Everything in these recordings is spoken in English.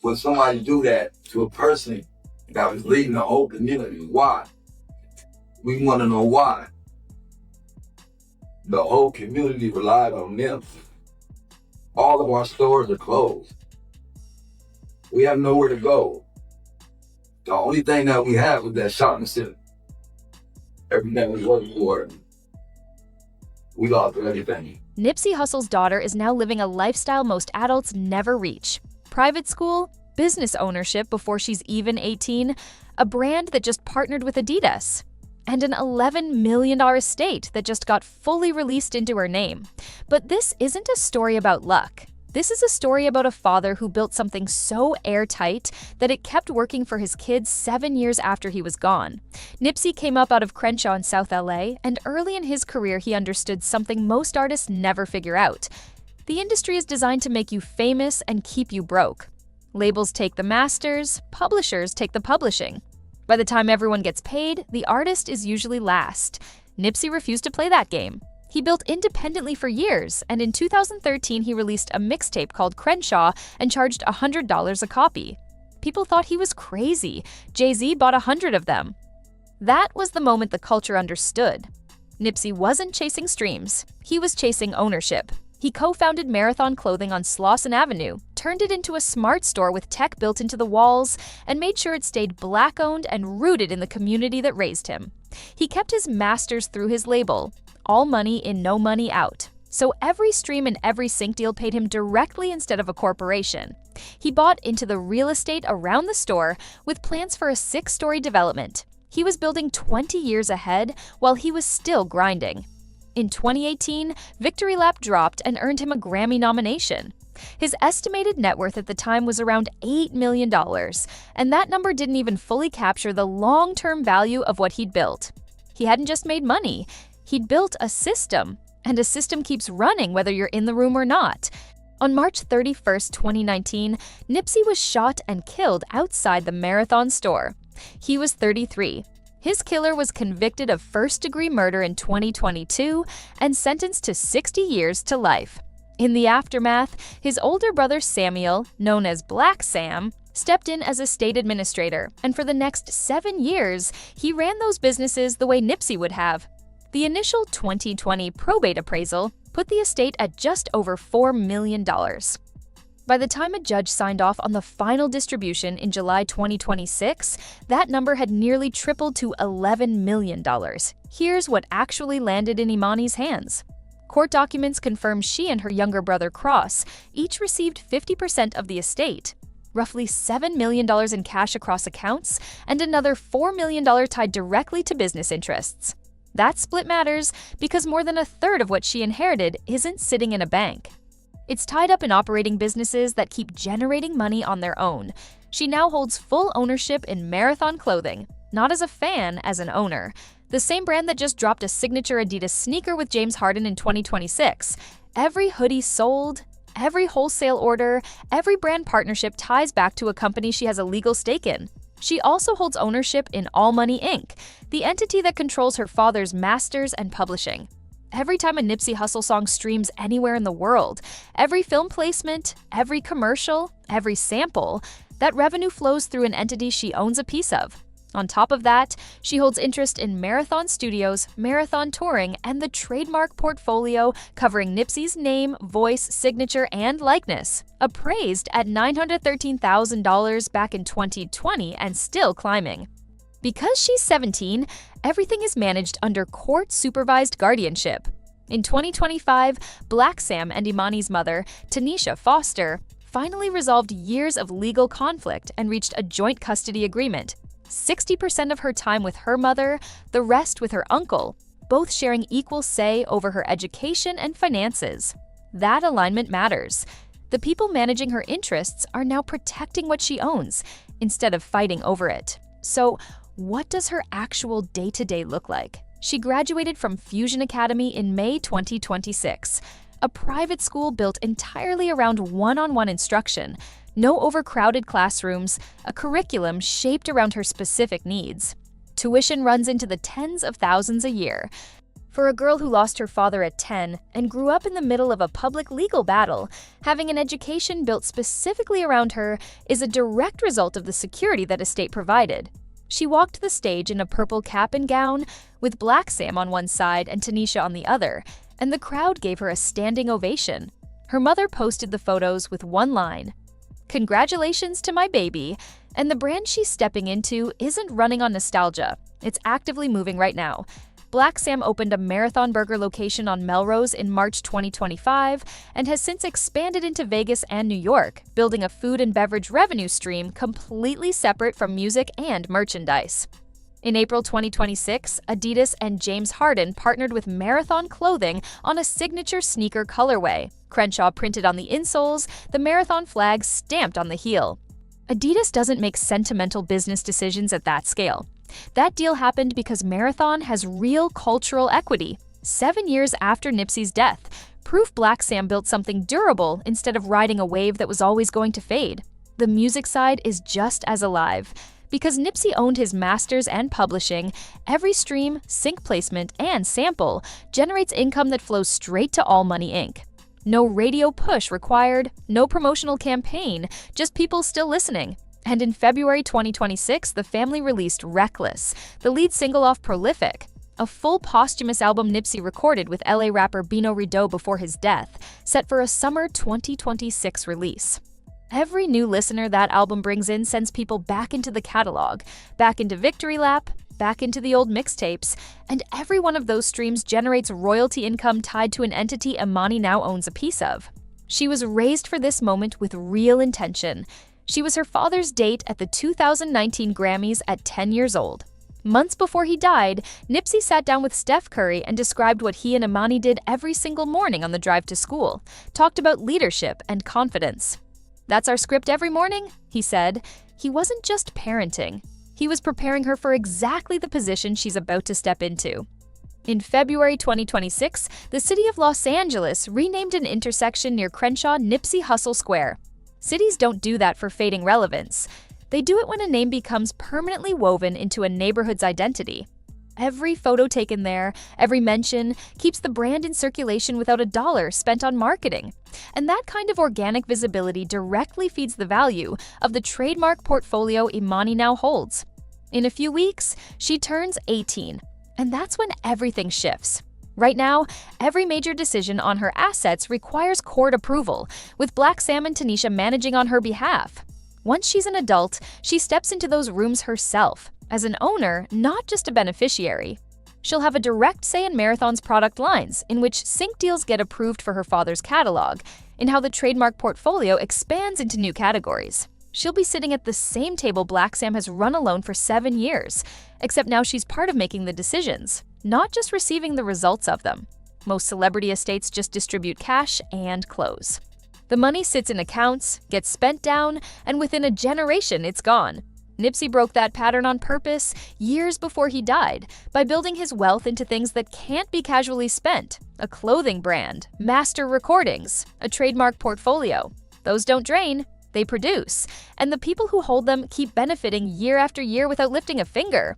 Would somebody do that to a person that was leading the whole community? Why? We want to know why. The whole community relied on them. All of our stores are closed. We have nowhere to go. The only thing that we have is that shopping center. Everything we worked for, we lost everything. Nipsey Hussle's daughter is now living a lifestyle most adults never reach. Private school, business ownership before she's even 18, a brand that just partnered with Adidas, and an $11 million estate that just got fully released into her name. But this isn't a story about luck. This is a story about a father who built something so airtight that it kept working for his kids 7 years after he was gone. Nipsey came up out of Crenshaw in South LA, and early in his career he understood something most artists never figure out. The industry is designed to make you famous and keep you broke. Labels take the masters, publishers take the publishing. By the time everyone gets paid, the artist is usually last. Nipsey refused to play that game. He built independently for years, and in 2013 he released a mixtape called Crenshaw and charged $100 a copy. People thought he was crazy. Jay-Z bought 100 of them. That was the moment the culture understood. Nipsey wasn't chasing streams. He was chasing ownership. He co-founded Marathon Clothing on Slauson Avenue, turned it into a smart store with tech built into the walls, and made sure it stayed Black-owned and rooted in the community that raised him. He kept his masters through his label, all money in, no money out. So every stream and every sync deal paid him directly instead of a corporation. He bought into the real estate around the store with plans for a 6-story development. He was building 20 years ahead while he was still grinding. In 2018, Victory Lap dropped and earned him a Grammy nomination. His estimated net worth at the time was around $8 million, and that number didn't even fully capture the long-term value of what he'd built. He hadn't just made money, he'd built a system, and a system keeps running whether you're in the room or not. On March 31st, 2019, Nipsey was shot and killed outside the Marathon store. He was 33. His killer was convicted of first-degree murder in 2022 and sentenced to 60 years to life. In the aftermath, his older brother Samuel, known as Black Sam, stepped in as a state administrator, and for the next 7 years, he ran those businesses the way Nipsey would have. The initial 2020 probate appraisal put the estate at just over $4 million. By the time a judge signed off on the final distribution in July 2026, that number had nearly tripled to $11 million. Here's what actually landed in Imani's hands. Court documents confirm she and her younger brother Cross each received 50% of the estate, roughly $7 million in cash across accounts, and another $4 million tied directly to business interests. That split matters because more than a third of what she inherited isn't sitting in a bank. It's tied up in operating businesses that keep generating money on their own. She now holds full ownership in Marathon Clothing, not as a fan, as an owner. The same brand that just dropped a signature Adidas sneaker with James Harden in 2026. Every hoodie sold, every wholesale order, every brand partnership ties back to a company she has a legal stake in. She also holds ownership in All Money Inc., the entity that controls her father's masters and publishing. Every time a Nipsey Hussle song streams anywhere in the world, every film placement, every commercial, every sample, that revenue flows through an entity she owns a piece of. On top of that, she holds interest in Marathon Studios, Marathon Touring, and the trademark portfolio covering Nipsey's name, voice, signature, and likeness, appraised at $913,000 back in 2020 and still climbing. Because she's 17, everything is managed under court-supervised guardianship. In 2025, Black Sam and Imani's mother, Tanisha Foster, finally resolved years of legal conflict and reached a joint custody agreement. 60% of her time with her mother, the rest with her uncle, both sharing equal say over her education and finances. That alignment matters. The people managing her interests are now protecting what she owns, instead of fighting over it. So, what does her actual day-to-day look like? She graduated from Fusion Academy in May 2026, a private school built entirely around one-on-one instruction, no overcrowded classrooms, a curriculum shaped around her specific needs. Tuition runs into the tens of thousands a year. For a girl who lost her father at 10 and grew up in the middle of a public legal battle, having an education built specifically around her is a direct result of the security that estate provided. She walked the stage in a purple cap and gown, with Black Sam on one side and Tanisha on the other, and the crowd gave her a standing ovation. Her mother posted the photos with one line, "Congratulations to my baby," and the brand she's stepping into isn't running on nostalgia. It's actively moving right now. Black Sam opened a Marathon Burger location on Melrose in March 2025 and has since expanded into Vegas and New York, building a food and beverage revenue stream completely separate from music and merchandise. In April 2026, Adidas and James Harden partnered with Marathon Clothing on a signature sneaker colorway. Crenshaw printed on the insoles, the Marathon flag stamped on the heel. Adidas doesn't make sentimental business decisions at that scale. That deal happened because Marathon has real cultural equity. 7 years after Nipsey's death, proof Black Sam built something durable instead of riding a wave that was always going to fade. The music side is just as alive. Because Nipsey owned his masters and publishing, every stream, sync placement, and sample generates income that flows straight to All Money Inc. No radio push required, no promotional campaign, just people still listening. And in February 2026, the family released Reckless, the lead single off Prolific, a full posthumous album Nipsey recorded with LA rapper Bino Rideau before his death, set for a summer 2026 release. Every new listener that album brings in sends people back into the catalog, back into Victory Lap, back into the old mixtapes, and every one of those streams generates royalty income tied to an entity Imani now owns a piece of. She was raised for this moment with real intention. She was her father's date at the 2019 Grammys at 10 years old. Months before he died, Nipsey sat down with Steph Curry and described what he and Imani did every single morning on the drive to school, talked about leadership and confidence. "That's our script every morning," he said. He wasn't just parenting. He was preparing her for exactly the position she's about to step into. In February 2026, the city of Los Angeles renamed an intersection near Crenshaw Nipsey Hussle Square. Cities don't do that for fading relevance. They do it when a name becomes permanently woven into a neighborhood's identity. Every photo taken there, every mention, keeps the brand in circulation without a dollar spent on marketing. And that kind of organic visibility directly feeds the value of the trademark portfolio Imani now holds. In a few weeks, she turns 18, and that's when everything shifts. Right now, every major decision on her assets requires court approval, with Black Sam and Tanisha managing on her behalf. Once she's an adult, she steps into those rooms herself, as an owner, not just a beneficiary. She'll have a direct say in Marathon's product lines, in which sync deals get approved for her father's catalog, in how the trademark portfolio expands into new categories. She'll be sitting at the same table Black Sam has run alone for 7 years, except now she's part of making the decisions, not just receiving the results of them. Most celebrity estates just distribute cash and close. The money sits in accounts, gets spent down, and within a generation it's gone. Nipsey broke that pattern on purpose years before he died by building his wealth into things that can't be casually spent: a clothing brand, master recordings, a trademark portfolio. Those don't drain, they produce, and the people who hold them keep benefiting year after year without lifting a finger.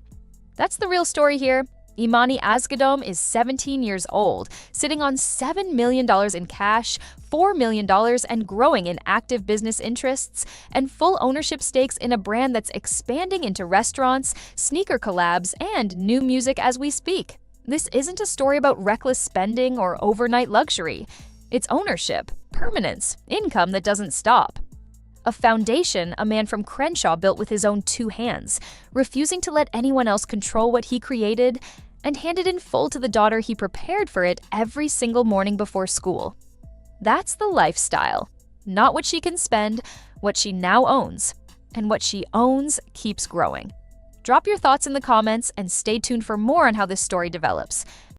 That's the real story here. Imani Azgadom is 17 years old, sitting on $7 million in cash, $4 million, and growing in active business interests, and full ownership stakes in a brand that's expanding into restaurants, sneaker collabs, and new music as we speak. This isn't a story about reckless spending or overnight luxury. It's ownership, permanence, income that doesn't stop. A foundation a man from Crenshaw built with his own 2 hands, refusing to let anyone else control what he created, and handed in full to the daughter he prepared for it every single morning before school. That's the lifestyle. Not what she can spend, what she now owns. And what she owns keeps growing. Drop your thoughts in the comments and stay tuned for more on how this story develops.